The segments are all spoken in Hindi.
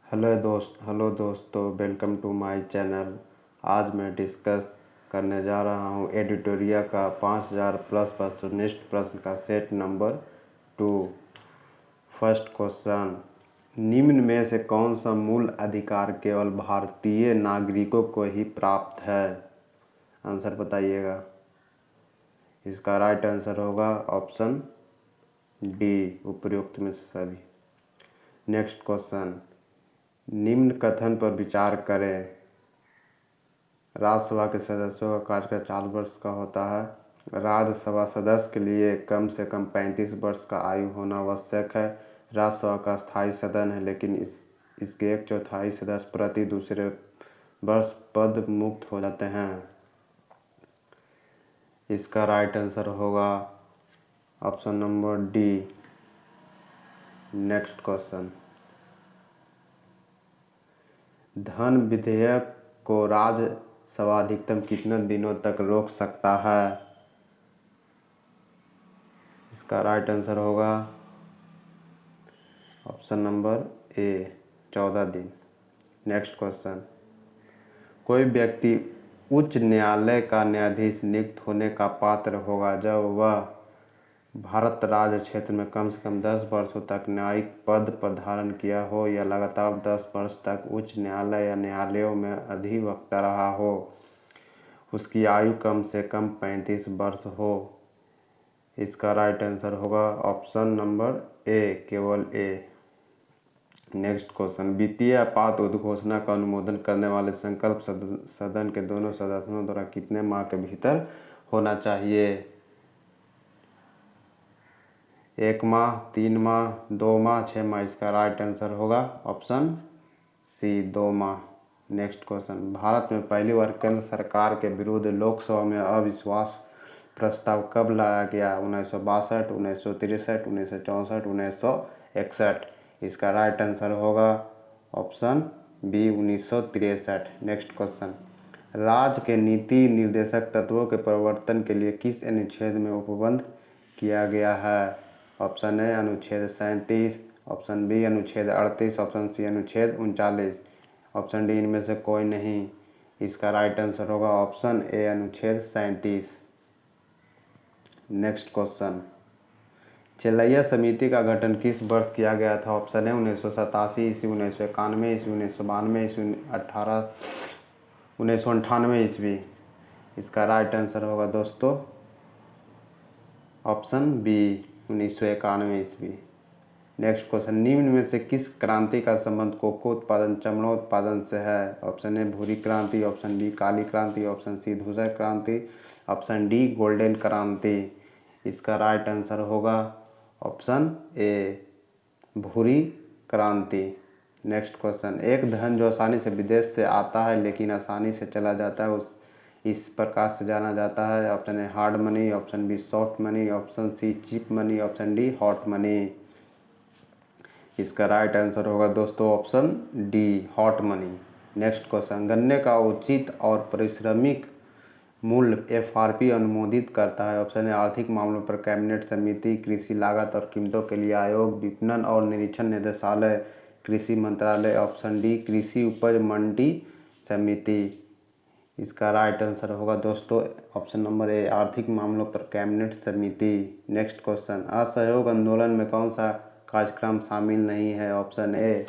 हेलो दोस्तों, वेलकम टू माय चैनल। आज मैं डिस्कस करने जा रहा हूँ एडिटोरिया का 5000 प्लस वस्तुनिष्ठ प्रश्न का सेट नंबर 2। फर्स्ट क्वेश्चन, निम्न में से कौन सा मूल अधिकार केवल भारतीय नागरिकों को ही प्राप्त है? आंसर बताइएगा। इसका राइट आंसर होगा ऑप्शन डी, उपरोक्त में से सभी। नेक्स्ट क्वेश्चन, निम्न कथन पर विचार करें। राज्यसभा के सदस्यों का कार्यकाल 4 वर्ष का होता है। राज्यसभा सदस्य के लिए कम से कम 35 वर्ष का आयु होना आवश्यक है। राज्यसभा का स्थायी सदन है, लेकिन इसके 1/4 सदस्य प्रति दूसरे वर्ष पद मुक्त हो जाते हैं। इसका राइट आंसर होगा option number D. Next question, धन विधेयक को राज्यसभा अधिकतम कितने दिनों तक रोक सकता है? इसका राइट आंसर होगा ऑप्शन नंबर ए, 14 दिन। नेक्स्ट क्वेश्चन, कोई व्यक्ति उच्च न्यायालय का न्यायाधीश नियुक्त होने का पात्र होगा जब वह भारत राज्य क्षेत्र में कम से कम 10 वर्षों तक न्यायिक पद पर धारण किया हो या लगातार 10 वर्ष तक उच्च न्यायालय या न्यायालयों में अधिवक्ता रहा हो। उसकी आयु कम से कम 35 वर्ष हो। इसका राइट आंसर होगा ऑप्शन नंबर ए, केवल ए। नेक्स्ट क्वेश्चन, वित्तीय आपात उद्घोषणा का अनुमोदन करने वाले संकल्प सदन के दोनों सदस्यों द्वारा कितने माह के भीतर होना चाहिए? 1 माह, 3 माह, 2 माह, 6 माह। इसका राइट आंसर होगा ऑप्शन सी, 2 माह। नेक्स्ट क्वेश्चन, भारत में पहली बार केंद्र सरकार के विरुद्ध लोकसभा में अविश्वास प्रस्ताव कब लाया गया? 1962, 1963, 1964, 1961। इसका राइट आंसर होगा ऑप्शन बी, 1963। नेक्स्ट क्वेश्चन, राज्य के नीति निर्देशक तत्वों के परिवर्तन के लिए किस अनुच्छेद में उपबंध किया गया है? ऑप्शन ए अनुच्छेद 37, ऑप्शन बी अनुच्छेद 38, ऑप्शन सी अनुच्छेद 39, ऑप्शन डी इनमें से कोई नहीं। इसका राइट आंसर होगा ऑप्शन ए, अनुच्छेद 37। नेक्स्ट क्वेश्चन, चेलैया समिति का गठन किस वर्ष किया गया था? ऑप्शन ए 1987 ईस्वी, 1991 ईस्वी, 1992 ईस्वी, 1998 ईस्वी। इसका राइट आंसर होगा दोस्तों ऑप्शन बी, 1991 ईस्वी। नेक्स्ट क्वेश्चन, निम्न में से किस क्रांति का संबंध कोको उत्पादन चमड़ा उत्पादन से है? ऑप्शन ए भूरी क्रांति, ऑप्शन बी काली क्रांति, ऑप्शन सी धूसर क्रांति, ऑप्शन डी गोल्डन क्रांति। इसका राइट आंसर होगा ऑप्शन ए, भूरी क्रांति। नेक्स्ट क्वेश्चन, एक धन जो आसानी से विदेश से आता है लेकिन आसानी से चला जाता है इस प्रकार से जाना जाता है। Option A hard money, option B soft money, option C cheap money, option D hot money. इसका राइट आंसर होगा दोस्तों option D, hot money. Next question, गन्ने का उचित और पारिश्रमिक मूल्य एफआरपी अनुमोदित करता है? ऑप्शन ए आर्थिक मामलों पर कैबिनेट समिति, कृषि लागत और कीमतों के लिए आयोग, विपणन और निरीक्षण निदेशालय, कृषि मंत्रालय, ऑप्शन डी कृषि उपज मंडी समिति। इसका राइट आंसर होगा दोस्तों ऑप्शन नंबर ए, आर्थिक मामलों पर कैबिनेट समिति। नेक्स्ट क्वेश्चन, असहयोग आंदोलन में कौन सा कार्यक्रम शामिल नहीं है? ऑप्शन ए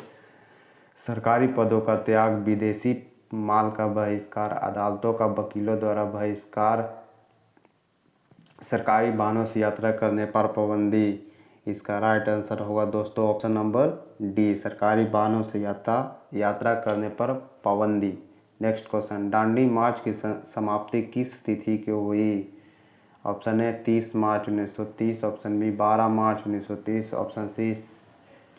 सरकारी पदों का त्याग, विदेशी माल का बहिष्कार, अदालतों का वकीलों द्वारा बहिष्कार, सरकारी वाहनों से यात्रा करने पर पाबंदी। इसका राइट आंसर होगा दोस्तों ऑप्शन नंबर डी, सरकारी वाहनों से यात्रा करने पर पाबंदी। नेक्स्ट क्वेश्चन, दांडी मार्च की समाप्ति किस तिथि को हुई? Option A 30 March 1930, option B 12 March 1930, option C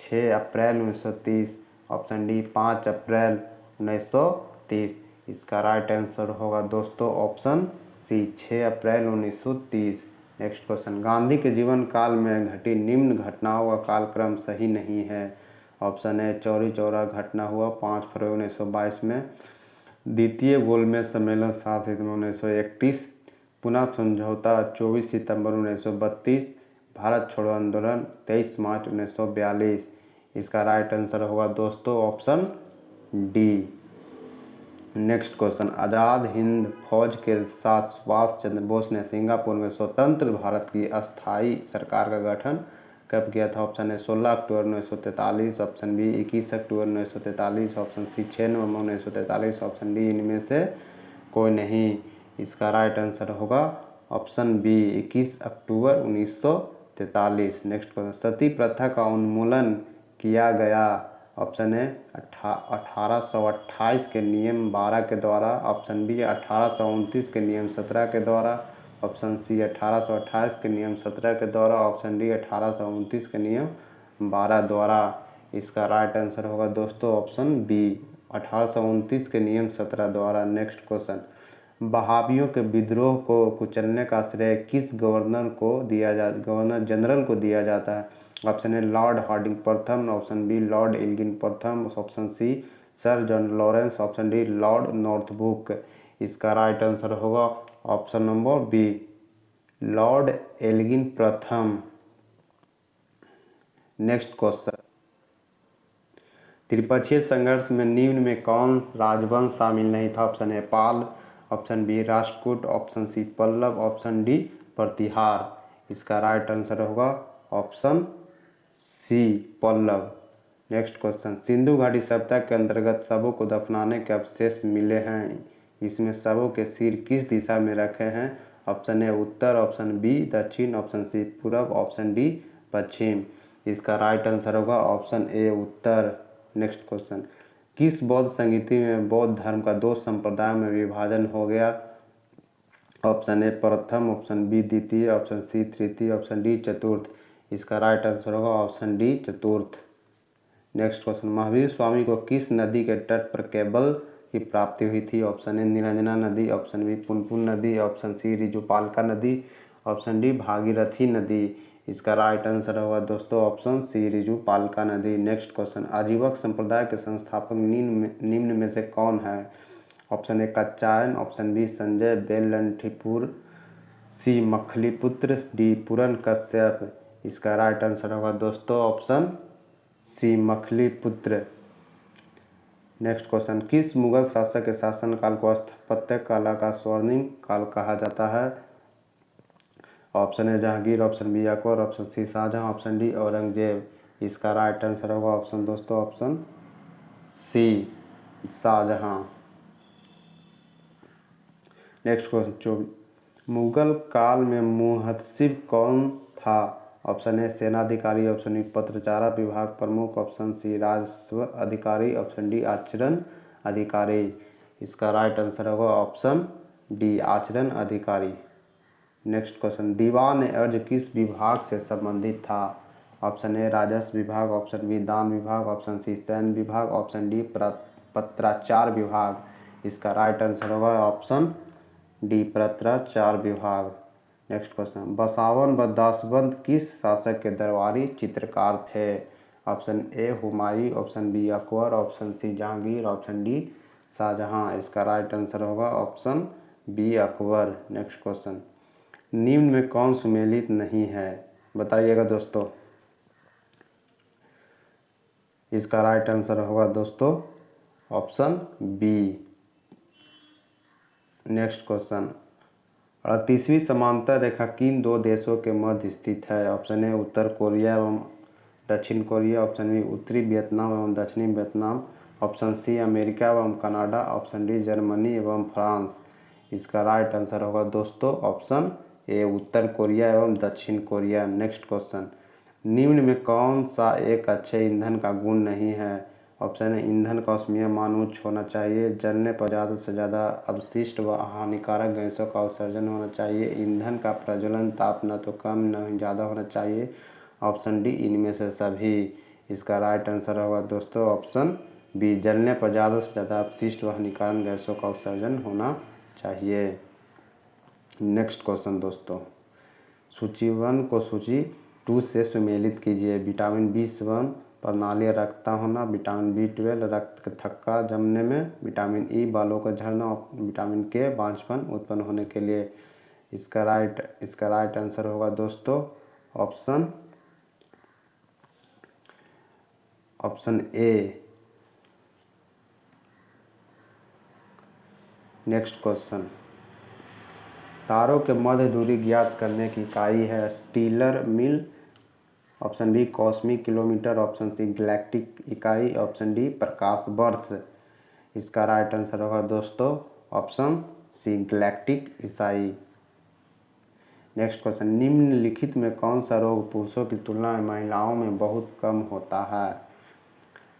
6 April 1930, option D 5 April 1930। इसका राइट आंसर होगा दोस्तों option C, 6 April 1930। Next question, Gandhi के जीवन काल में घटी निम्न घटनाओं का कालक्रम सही नहीं है? ऑप्शन ए चौरी चौरा घटना हुआ 5 फरवरी 1922 में, द्वितीय गोलमेज सम्मेलन 7 सितंबर 1931, पुनः समझौता 24 सितंबर 1932, भारत छोड़ो आंदोलन 23 मार्च 1942। इसका राइट आंसर होगा दोस्तों option D. Next question, Azad Hind फौज के साथ सुभाष चंद्र बोस ने सिंगापुर में स्वतंत्र भारत की अस्थायी सरकार का गठन कब किया था? ऑप्शन है 16 अक्टूबर 1943, ऑप्शन बी 21 अक्टूबर 1943, ऑप्शन सी 6 नवंबर 1943, ऑप्शन डी इनमें से कोई नहीं। इसका राइट आंसर होगा ऑप्शन बी 21 अक्टूबर 1943। नेक्स्ट क्वेश्चन, सती प्रथा का उन्मूलन किया गया? ऑप्शन है 1828 के नियम 12 के द्वारा, ऑप्शन बी 1829 के नियम 17 के द्वारा, ऑप्शन सी 1828 के नियम 17 के द्वारा, ऑप्शन डी 1829 के नियम 12 द्वारा। इसका राइट आंसर होगा दोस्तों ऑप्शन बी 1829 के नियम 17 द्वारा। नेक्स्ट क्वेश्चन, बहावियों के विद्रोह को कुचलने का श्रेय किस गवर्नर जनरल को दिया जाता है? ऑप्शन ए लॉर्ड हार्डिंग प्रथम, ऑप्शन बी लॉर्ड एल्गिन प्रथम, option C sir John Lawrence, option D lord Northbrook. इसका राइट आंसर होगा option number B lord Elgin प्रथम। नेक्स्ट क्वेश्चन, त्रिपक्षीय संघर्ष में निम्न में कौन राजवंश शामिल नहीं था? Option A Pala, option B Rashtrakuta, option C Pallava, option D Pratihara. इसका राइट आंसर होगा option C Pallava. Next question, Sindhu घाटी सप्ताह के अंतर्गत शवों को दफनाने के अवशेष मिले हैं, इसमें शवों के सिर किस दिशा में रखे हैं? ऑप्शन ए उत्तर, ऑप्शन बी दक्षिण, ऑप्शन सी पूर्व, ऑप्शन डी पश्चिम। इसका राइट आंसर होगा ऑप्शन ए उत्तर। नेक्स्ट क्वेश्चन, किस बौद्ध संगीति में बौद्ध धर्म का 2 संप्रदायों में विभाजन हो गया? ऑप्शन ए प्रथम, ऑप्शन बी द्वितीय, ऑप्शन सी तृतीय, ऑप्शन डी चतुर्थ। इसका राइट आंसर होगा ऑप्शन डी चतुर्थ। नेक्स्ट क्वेश्चन, महावीर स्वामी को किस नदी के तट पर केबल की प्राप्ति हुई थी? ऑप्शन ए निरंजना नदी, ऑप्शन बी पुनपुन नदी, ऑप्शन सी रिजुपालका नदी, ऑप्शन डी भागीरथी नदी। इसका राइट आंसर होगा दोस्तों ऑप्शन सी रिजुपालका नदी। नेक्स्ट क्वेश्चन, आजीवक संप्रदाय के संस्थापक निम्न में से कौन है? Option A Katyayana, option B Sanjay Belatthiputta, C Makhaliputra, D Puran Kashyap. इसका राइट आंसर होगा दोस्तों option C Makhaliputra. Next question, किस मुगल शासक के शासनकाल को स्थापत्य कला का स्वर्णिम काल कहा जाता है? Option A Jahangir, option B Akbar, option C Shahjahan, option D Aurangzeb. इसका राइट आंसर होगा ऑप्शन दोस्तों option C Shahjahan. Next question, Mughal काल में मुहतसिब कौन था? ऑप्शन ए सेनाधिकारी, ऑप्शन बी पत्रचारा विभाग प्रमुख, ऑप्शन सी राजस्व अधिकारी, ऑप्शन डी आचरण अधिकारी। इसका राइट आंसर होगा ऑप्शन डी आचरण अधिकारी। नेक्स्ट क्वेश्चन, दीवान अर्ज किस विभाग से संबंधित था? ऑप्शन ए राजस्व विभाग, ऑप्शन बी दान विभाग, ऑप्शन सी सैन्य विभाग, ऑप्शन डी पत्राचार विभाग। इसका राइट आंसर होगा ऑप्शन डी पत्राचार विभाग। नेक्स्ट क्वेश्चन, बसावन व दासबंद किस शासक के दरबारी चित्रकार थे? Option A Humayun, option B Akbar, option C Jahangir, option D Shahjahan. इसका राइट आंसर होगा option B Akbar. Next question, निम्न में कौन सुमेलित नहीं है? बताइएगा दोस्तों। इसका राइट आंसर होगा दोस्तों ऑप्शन बी। नेक्स्ट क्वेश्चन, 38वीं समांतर रेखा किन 2 देशों के मध्य स्थित है? ऑप्शन ए उत्तर कोरिया एवं दक्षिण कोरिया, ऑप्शन बी उत्तरी वियतनाम एवं दक्षिणी वियतनाम, ऑप्शन सी अमेरिका एवं कनाडा, ऑप्शन डी जर्मनी एवं फ्रांस। इसका राइट आंसर होगा दोस्तों ऑप्शन ए उत्तर कोरिया एवं दक्षिण कोरिया। नेक्स्ट क्वेश्चन, निम्न में कौन सा एक अच्छे ईंधन का गुण नहीं है? ऑप्शन है ईंधन का औष्मीय मान उच्च होना चाहिए, जलने पर ज़्यादा से ज़्यादा अवशिष्ट व हानिकारक गैसों का उत्सर्जन होना चाहिए, ईंधन का प्रज्वलन ताप न तो कम न ही ज़्यादा होना चाहिए, ऑप्शन डी इनमें से सभी। इसका राइट आंसर होगा दोस्तों ऑप्शन बी, जलने पर ज़्यादा से ज़्यादा अपशिष्ट व हानिकारक गैसों का उत्सर्जन होना चाहिए। नेक्स्ट क्वेश्चन दोस्तों, सूची 1 को सूची 2 से सुमेलित कीजिए। विटामिन B7 प्रणाली रक्ता होना, विटामिन B12 रक्त थक्का जमने में, विटामिन E बालों का झड़ना, विटामिन K बांझपन उत्पन्न होने के लिए। इसका राइट आंसर होगा दोस्तों option option A. Next question, तारों के मध्य दूरी ज्ञात करने की इकाई है stellar mile, option B cosmic kilometre, option C galactic इकाई, ऑप्शन डी प्रकाश वर्ष। इसका राइट आंसर होगा दोस्तों ऑप्शन सी गैलेक्टिक इकाई। नेक्स्ट क्वेश्चन, निम्नलिखित में कौन सा रोग पुरुषों की तुलना में महिलाओं में बहुत कम होता है?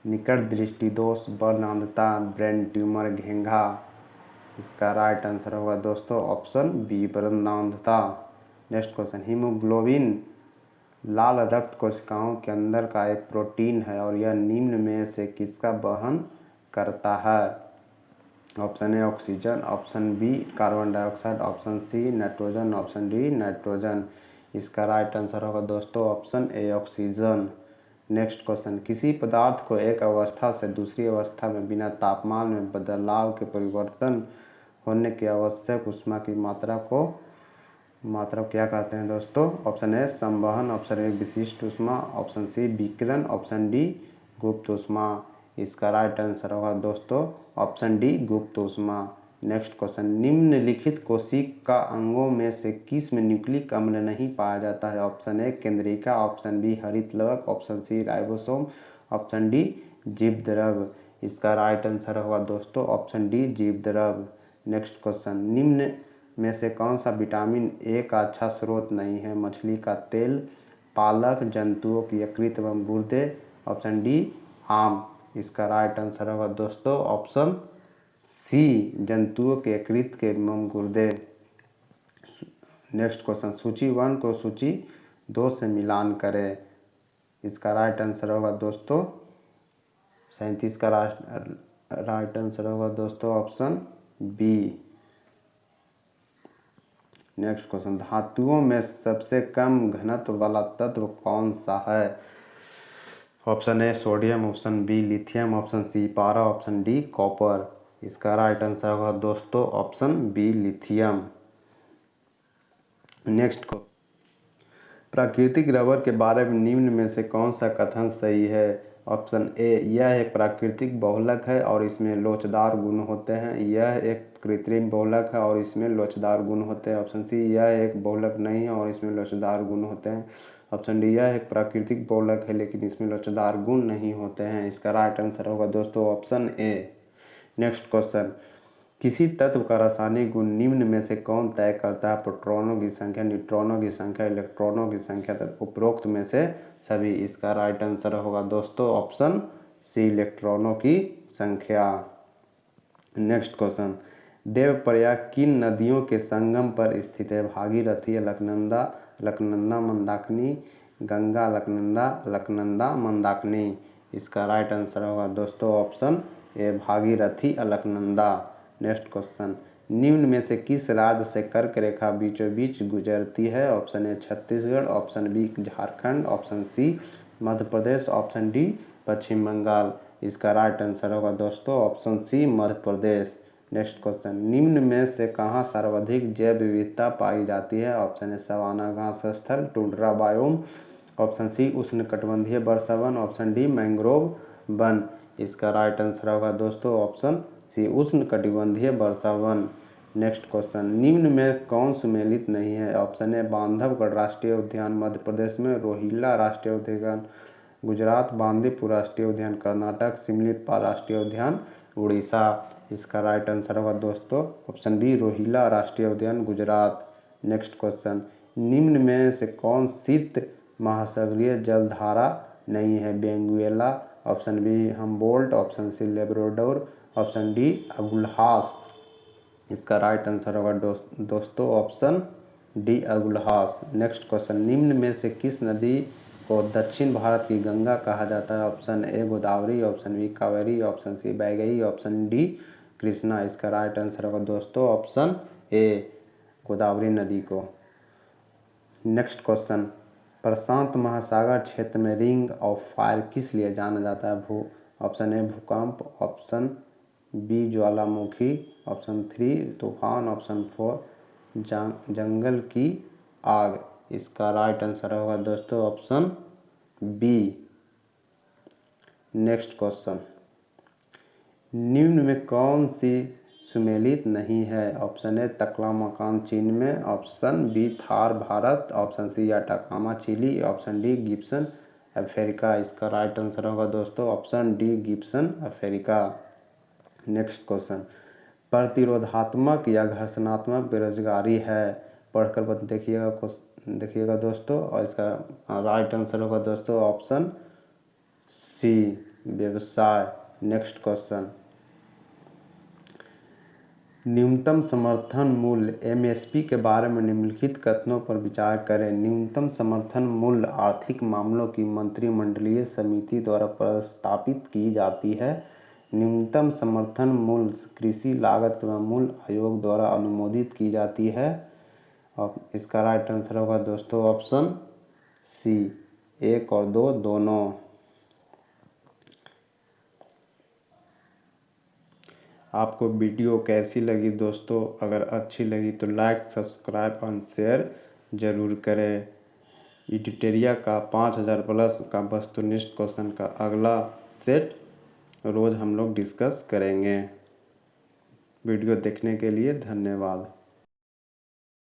निकट दृष्टि दोष, वर्णअंधता, ब्रेन ट्यूमर, घेंघा। इसका राइट आंसर होगा दोस्तों ऑप्शन बी वर्णअंधता। नेक्स्ट क्वेश्चन, हीमोग्लोबिन लाल रक्त कोशिकाओं के अंदर का एक प्रोटीन है और यह निम्न में से किसका वहन करता है? Option A oxygen, option B carbon dioxide, option C nitrogen, option D nitrogen. इसका राइट आंसर होगा दोस्तों option A oxygen. Next question, किसी पदार्थ को एक अवस्था से दूसरी अवस्था में बिना तापमान में बदलाव के परिवर्तन होने की आवश्यक ऊष्मा की मात्रा क्या कहते हैं दोस्तों? ऑप्शन ए संवहन, ऑप्शन ए विशिष्ट ऊष्मा, ऑप्शन सी विकिरण, ऑप्शन डी गुप्त ऊष्मा। इसका राइट आंसर होगा दोस्तों ऑप्शन डी गुप्त ऊष्मा। नेक्स्ट क्वेश्चन, निम्नलिखित कोशिका अंगों में से किस में न्यूक्लिक अम्ल नहीं पाया जाता है? ऑप्शन ए केंद्रिका, ऑप्शन बी हरित लवक, option C ribosome, option D जीवद्रव। इसका राइट आंसर होगा दोस्तों ऑप्शन डी जीवद्रव। नेक्स्ट क्वेश्चन, निम्न में से कौन सा विटामिन ए का अच्छा स्रोत नहीं है? मछली का तेल, पालक, जंतुओं की यकृत एवं गुर्दे, ऑप्शन डी आम। इसका राइट आंसर होगा दोस्तों ऑप्शन सी जंतुओं के यकृत के एवं गुर्दे। नेक्स्ट क्वेश्चन, सूची 1 को सूची 2 से मिलान करें। इसका राइट आंसर होगा दोस्तों 37 का राइट आंसर होगा दोस्तों ऑप्शन बी। नेक्स्ट क्वेश्चन, धातुओं में सबसे कम घनत्व वाला तत्व कौन सा है? Option A sodium, option B lithium, option C पारा, ऑप्शन डी कॉपर। इसका राइट आंसर होगा दोस्तों ऑप्शन बी लिथियम। नेक्स्ट को, प्राकृतिक रबर के बारे में निम्न में से कौन सा कथन सही है? ऑप्शन ए यह एक प्राकृतिक बहुलक है और इसमें लोचदार गुण होते हैं, यह एक कृत्रिम बहुलक है और इसमें लोचदार गुण होते हैं, ऑप्शन सी यह एक बहुलक नहीं है और इसमें लोचदार गुण होते हैं, ऑप्शन डी यह एक प्राकृतिक बहुलक है लेकिन इसमें लोचदार गुण नहीं होते हैं। इसका राइट आंसर होगा दोस्तों ऑप्शन ए। नेक्स्ट क्वेश्चन, किसी तत्व का रासायनिक गुण निम्न में से कौन तय करता है? प्रोटॉनों की संख्या, न्यूट्रॉनों की संख्या, इलेक्ट्रॉनों की संख्या तथा उपरोक्त में से सभी। इसका राइट आंसर होगा दोस्तों ऑप्शन सी इलेक्ट्रॉनों की संख्या। नेक्स्ट क्वेश्चन, देवप्रयाग किन नदियों के संगम पर स्थित है? भागीरथी, अलकनंदा, अलकनंदा मंदाकिनी, गंगा, अलकनंदा, अलकनंदा मंदाकिनी। इसका राइट आंसर होगा दोस्तों ऑप्शन ए भागीरथी, अलकनंदा। नेक्स्ट क्वेश्चन, निम्न में से किस राज्य से कर्क रेखा बीचों बीच गुजरती है? Option A Chhattisgarh, option B Jharkhand, option C Madhya Pradesh, option D Paschim Bengal. इसका राइट आंसर होगा दोस्तों option C Madhya Pradesh. Next question, निम्न में से कहाँ सर्वाधिक जैव विविधता पाई जाती है? ऑप्शन ए सवाना घास स्थल, टुंड्रा बायोम, ऑप्शन सी उष्णकटिबंधीय वर्षावन, ऑप्शन डी मैंग्रोव वन। इसका राइट आंसर होगा दोस्तों ऑप्शन सी उष्णकटिबंधीय वर्षावन। नेक्स्ट क्वेश्चन, निम्न में कौन सुमेलित नहीं है? ऑप्शन ए बांधवगढ़ राष्ट्रीय उद्यान मध्य प्रदेश में, रोहिल्ला राष्ट्रीय उद्यान गुजरात, बांदीपुर राष्ट्रीय उद्यान कर्नाटक, सिमलीपाल राष्ट्रीय उद्यान उड़ीसा। इसका राइट आंसर होगा दोस्तों ऑप्शन डी रोहिल्ला राष्ट्रीय उद्यान गुजरात। नेक्स्ट क्वेश्चन, निम्न में से कौन शीत महासागरीय जलधारा नहीं है? Benguela, option B Humboldt, option C Labrador, option D Agulhas. इसका राइट आंसर होगा दोस्तों option D Agulhas. Next question, निम्न में से किस नदी को दक्षिण भारत की गंगा कहा जाता है? Option A Godavari, option B Kaveri, option C Vaigai, option D Krishna. इसका राइट आंसर होगा दोस्तों ऑप्शन ए गोदावरी नदी को। नेक्स्ट क्वेश्चन, प्रशांत महासागर क्षेत्र में रिंग ऑफ फायर किस लिए जाना जाता है? ऑप्शन ए भूकंप, ऑप्शन बी ज्वालामुखी, ऑप्शन 3 तूफान, ऑप्शन 4 जंगल की आग। इसका राइट आंसर होगा दोस्तों ऑप्शन बी। नेक्स्ट क्वेश्चन, निम्न में कौन सी सुमेलित नहीं है? ऑप्शन ए तकलामकान चीन में, option B Thar Bharat, option C Atacama Chile, option D Gibson Africa. इसका राइट आंसर होगा दोस्तों option D Gibson Africa. Next question, प्रतिरोधात्मक या घर्षणात्मक बेरोजगारी है? पढ़कर देखिएगा दोस्तों, और इसका राइट आंसर होगा दोस्तों ऑप्शन सी व्यवसाय। नेक्स्ट क्वेश्चन, न्यूनतम समर्थन मूल्य एमएसपी के बारे में निम्नलिखित कथनों पर विचार करें। न्यूनतम समर्थन मूल्य आर्थिक मामलों की मंत्रिमंडलीय समिति द्वारा प्रस्तावित की जाती है। न्यूनतम समर्थन मूल्य कृषि लागत व मूल्य आयोग द्वारा अनुमोदित की जाती है। और इसका राइट आंसर होगा दोस्तों ऑप्शन सी 1 और 2 दोनों। आपको वीडियो कैसी लगी दोस्तों? अगर अच्छी लगी तो लाइक, सब्सक्राइब और शेयर ज़रूर करें। इडिटेरिया का 5000 प्लस का वस्तुनिष्ठ क्वेश्चन का अगला सेट रोज़ हम लोग डिस्कस करेंगे। वीडियो देखने के लिए धन्यवाद।